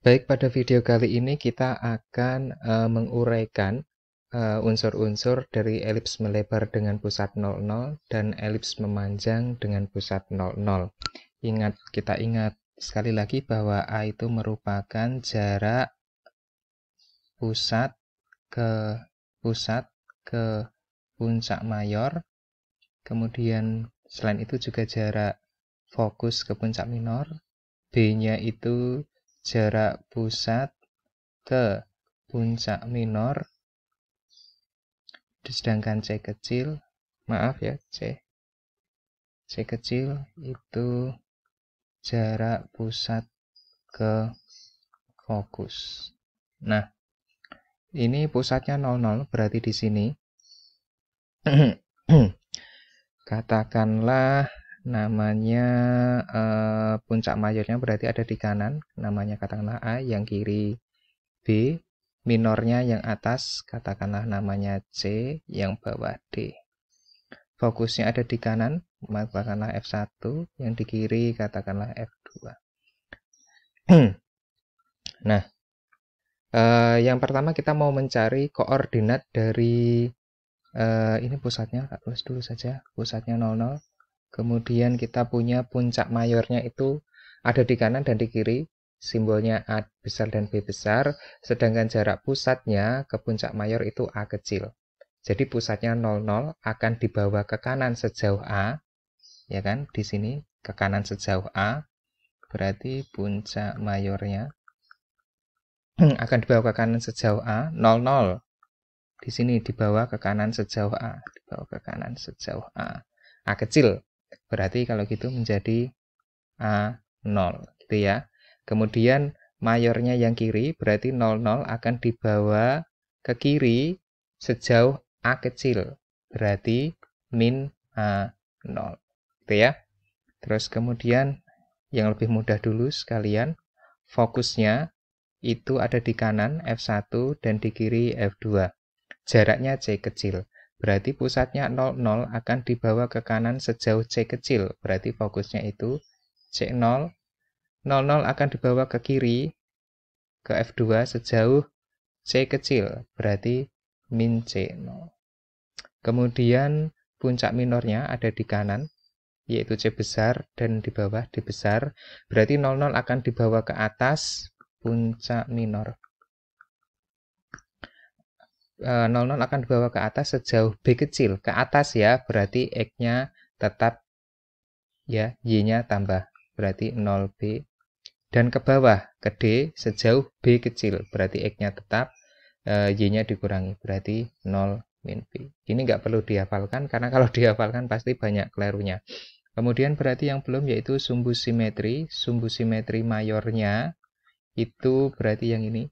Baik, pada video kali ini kita akan menguraikan unsur-unsur dari elips melebar dengan pusat 00 dan elips memanjang dengan pusat 00. Kita ingat sekali lagi bahwa A itu merupakan jarak pusat ke puncak mayor. Kemudian selain itu juga jarak fokus ke puncak minor. B-nya itu jarak pusat ke puncak minor, sedangkan C kecil, maaf ya, C kecil itu jarak pusat ke fokus. Nah, ini pusatnya 00, berarti di sini katakanlah namanya puncak mayornya berarti ada di kanan, namanya katakanlah A, yang kiri B, minornya yang atas katakanlah namanya C, yang bawah D. Fokusnya ada di kanan, katakanlah F1, yang di kiri katakanlah F2. Nah, yang pertama kita mau mencari koordinat dari ini pusatnya, tak tulis dulu saja, pusatnya 00. Kemudian kita punya puncak mayornya itu ada di kanan dan di kiri, simbolnya A besar dan B besar, sedangkan jarak pusatnya ke puncak mayor itu A kecil. Jadi pusatnya 00 akan dibawa ke kanan sejauh A, ya kan? Di sini ke kanan sejauh A, berarti puncak mayornya akan dibawa ke kanan sejauh A, 00. Di sini dibawa ke kanan sejauh A, dibawa ke kanan sejauh A. A kecil. Berarti kalau gitu menjadi A0, gitu ya. Kemudian mayornya yang kiri, berarti 00 akan dibawa ke kiri sejauh A kecil. Berarti min A0, gitu ya. Terus kemudian yang lebih mudah dulu sekalian, fokusnya itu ada di kanan F1 dan di kiri F2. Jaraknya C kecil. Berarti pusatnya 00 akan dibawa ke kanan sejauh C kecil. Berarti fokusnya itu C0. 00 akan dibawa ke kiri ke F2 sejauh C kecil. Berarti min C0. Kemudian puncak minornya ada di kanan, yaitu C besar, dan di bawah D besar. Berarti 00 akan dibawa ke atas puncak minor. 00 akan dibawa ke atas sejauh B kecil. Ke atas ya, berarti X-nya tetap ya, Y-nya tambah. Berarti 0B. Dan ke bawah, ke D sejauh B kecil. Berarti X-nya tetap, Y-nya dikurangi. Berarti 0 min B. Ini nggak perlu dihafalkan, karena kalau dihafalkan pasti banyak kelirunya. Kemudian berarti yang belum yaitu sumbu simetri. Sumbu simetri mayornya itu berarti yang ini.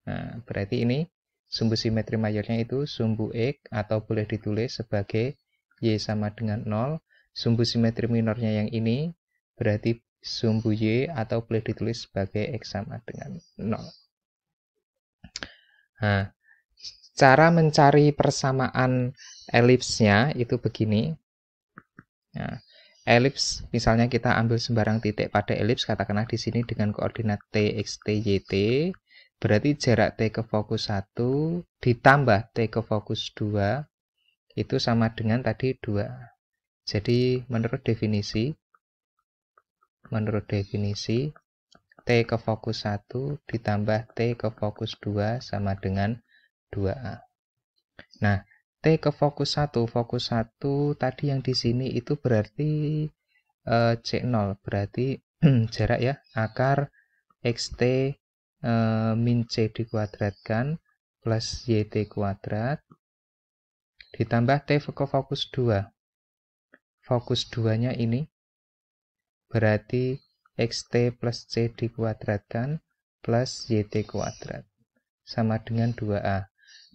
Nah, berarti ini sumbu simetri mayornya itu sumbu X, atau boleh ditulis sebagai Y sama dengan 0. Sumbu simetri minornya yang ini berarti sumbu Y, atau boleh ditulis sebagai X sama dengan 0. Nah, cara mencari persamaan elipsnya itu begini. Nah, elips misalnya kita ambil sembarang titik pada elips, katakanlah di sini dengan koordinat T, X, T, Y, T. Berarti jarak T ke fokus 1 ditambah T ke fokus 2 itu sama dengan tadi 2. Jadi menurut definisi T ke fokus 1 ditambah T ke fokus 2 sama dengan 2A. Nah, T ke fokus 1 tadi yang di sini itu berarti C0, berarti jarak ya, akar XT min C dikuadratkan plus YT kuadrat ditambah T ke fokus 2. Fokus 2-nya ini berarti XT plus C dikuadratkan plus YT kuadrat sama dengan 2A.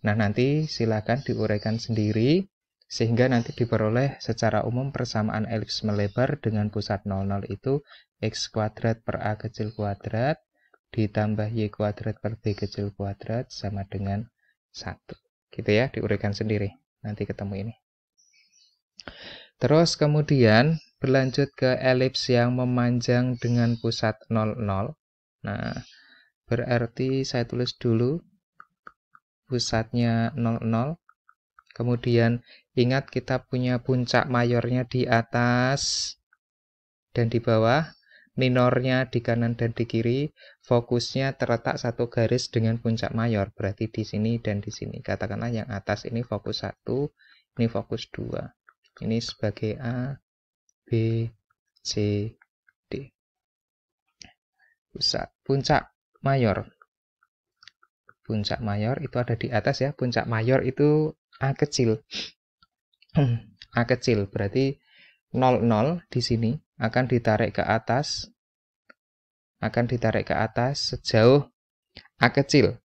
Nah, nanti silakan diuraikan sendiri sehingga nanti diperoleh secara umum persamaan elips melebar dengan pusat 00 itu X kuadrat per A kecil kuadrat ditambah Y kuadrat per B kecil kuadrat sama dengan 1. Gitu ya, diuraikan sendiri. Nanti ketemu ini. Terus kemudian berlanjut ke elips yang memanjang dengan pusat 00. Nah, berarti saya tulis dulu pusatnya 00. Kemudian ingat kita punya puncak mayornya di atas dan di bawah, minornya di kanan dan di kiri, fokusnya terletak satu garis dengan puncak mayor, berarti di sini dan di sini. Katakanlah yang atas ini fokus 1, ini fokus 2. Ini sebagai A, B, C, D. Puncak mayor. Puncak mayor itu ada di atas ya. Puncak mayor itu A kecil. A kecil berarti 00 di sini akan ditarik ke atas. Sejauh A kecil.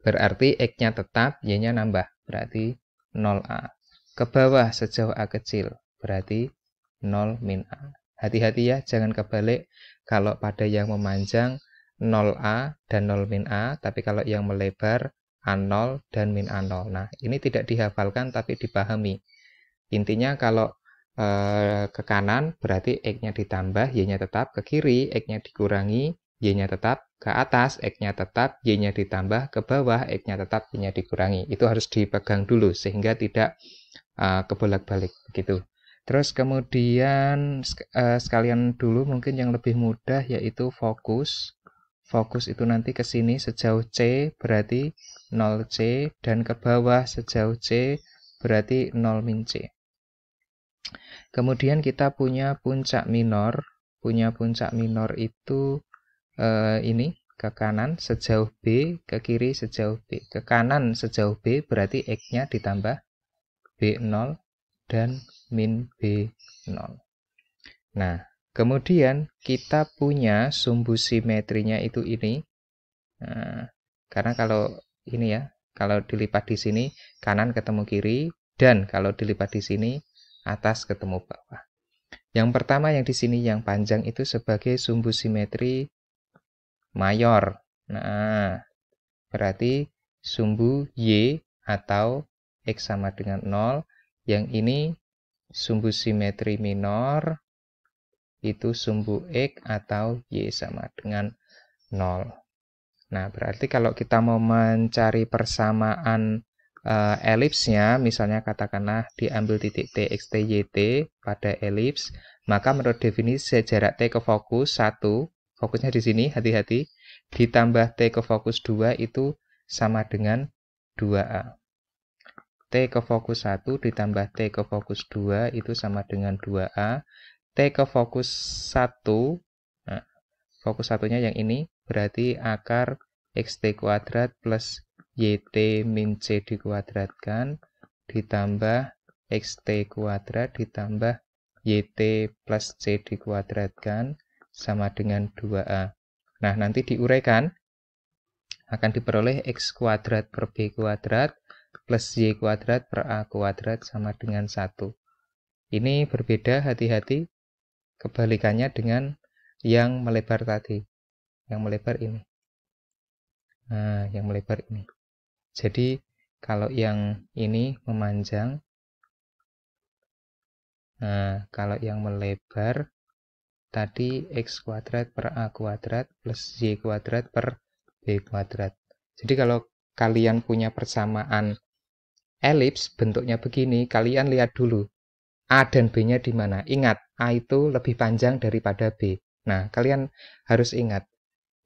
Berarti X-nya tetap, Y-nya nambah. Berarti 0A. Ke bawah sejauh A kecil. Berarti 0 min A. Hati-hati ya, jangan kebalik. Kalau pada yang memanjang 0A dan 0 min A, tapi kalau yang melebar A0 dan min A0. Nah, ini tidak dihafalkan tapi dipahami. Intinya kalau ke kanan berarti X-nya ditambah, Y-nya tetap. Ke kiri X-nya dikurangi, Y-nya tetap. Ke atas X-nya tetap, Y-nya ditambah. Ke bawah X-nya tetap, Y-nya dikurangi. Itu harus dipegang dulu sehingga tidak kebolak-balik begitu. Terus kemudian sekalian dulu mungkin yang lebih mudah yaitu fokus. Fokus itu nanti ke sini sejauh C berarti 0C dan ke bawah sejauh C berarti 0 min C. Kemudian kita punya puncak minor. Punya puncak minor itu ini ke kanan sejauh B, ke kiri sejauh B. Ke kanan sejauh B berarti X-nya ditambah B0 dan min B0. Nah, kemudian kita punya sumbu simetrinya itu ini. Nah, karena kalau ini ya, kalau dilipat di sini kanan ketemu kiri, dan kalau dilipat di sini atas ketemu bawah. Yang pertama yang di sini yang panjang itu sebagai sumbu simetri mayor. Nah, berarti sumbu Y atau X sama dengan 0. Yang ini sumbu simetri minor, itu sumbu X atau Y sama dengan 0. Nah, berarti kalau kita mau mencari persamaan elipsnya, misalnya katakanlah diambil titik T, X, T, Y, T pada elips, maka menurut definisi jarak T ke fokus 1, fokusnya di sini, hati-hati, ditambah T ke fokus 2 itu sama dengan 2A. T ke fokus 1 ditambah T ke fokus 2 itu sama dengan 2A. T ke fokus 1, nah, fokus satunya yang ini, berarti akar xt kuadrat plus yt min c dikuadratkan ditambah xt kuadrat ditambah yt plus c dikuadratkan sama dengan 2a. Nah, nanti diuraikan akan diperoleh x kuadrat per b kuadrat plus y kuadrat per a kuadrat sama dengan 1. Ini berbeda, hati-hati. Kebalikannya dengan yang melebar tadi. Yang melebar ini. Nah, yang melebar ini. Jadi, kalau yang ini memanjang. Nah, kalau yang melebar tadi x kuadrat per a kuadrat plus y kuadrat per b kuadrat. Jadi, kalau kalian punya persamaan elips bentuknya begini, kalian lihat dulu A dan B-nya di mana. Ingat, A itu lebih panjang daripada B. Nah, kalian harus ingat.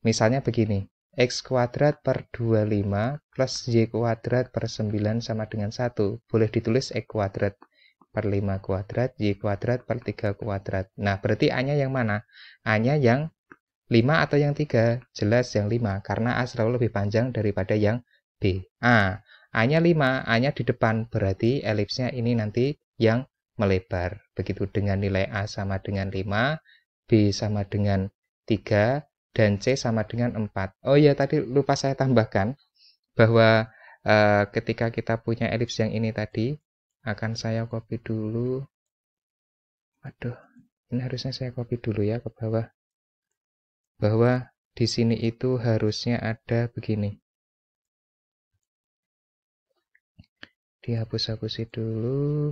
Misalnya begini, x kuadrat per 25 plus y kuadrat per 9 sama dengan 1. Boleh ditulis x kuadrat per 5 kuadrat, y kuadrat per 3 kuadrat. Nah, berarti A-nya yang mana? A-nya yang 5 atau yang 3? Jelas yang 5, karena A selalu lebih panjang daripada yang B. A-nya 5, A-nya di depan, berarti elipsnya ini nanti yang melebar. Begitu dengan nilai A sama dengan 5, B sama dengan 3, dan C sama dengan 4. Oh ya, tadi lupa saya tambahkan bahwa ketika kita punya elips yang ini tadi, akan saya copy dulu. Aduh, ini harusnya saya copy dulu ya ke bawah. Bahwa di sini itu harusnya ada begini. Dihapus-hapusin dulu.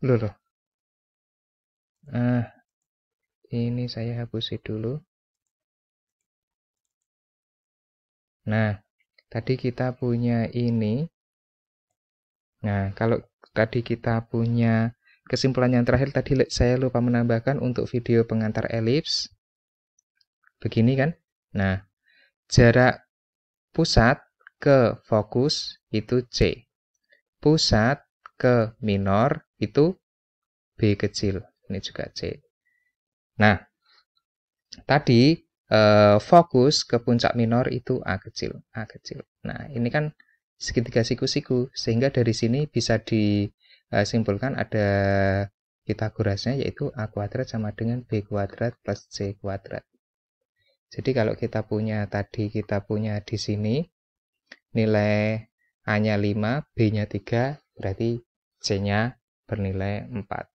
Loh. Ini saya hapus dulu. Nah, tadi kita punya ini. Nah, kalau tadi kita punya kesimpulan yang terakhir, tadi saya lupa menambahkan untuk video pengantar elips. Begini kan? Nah, jarak pusat ke fokus itu C. Pusat ke minor itu B kecil. Ini juga C. Nah, tadi fokus ke puncak minor itu A kecil. A kecil. Nah, ini kan segitiga siku-siku. Sehingga dari sini bisa disimpulkan ada Pitagorasnya, yaitu A kuadrat sama dengan B kuadrat plus C kuadrat. Jadi kalau kita punya di sini nilai A-nya 5, B-nya 3, berarti C-nya bernilai 4.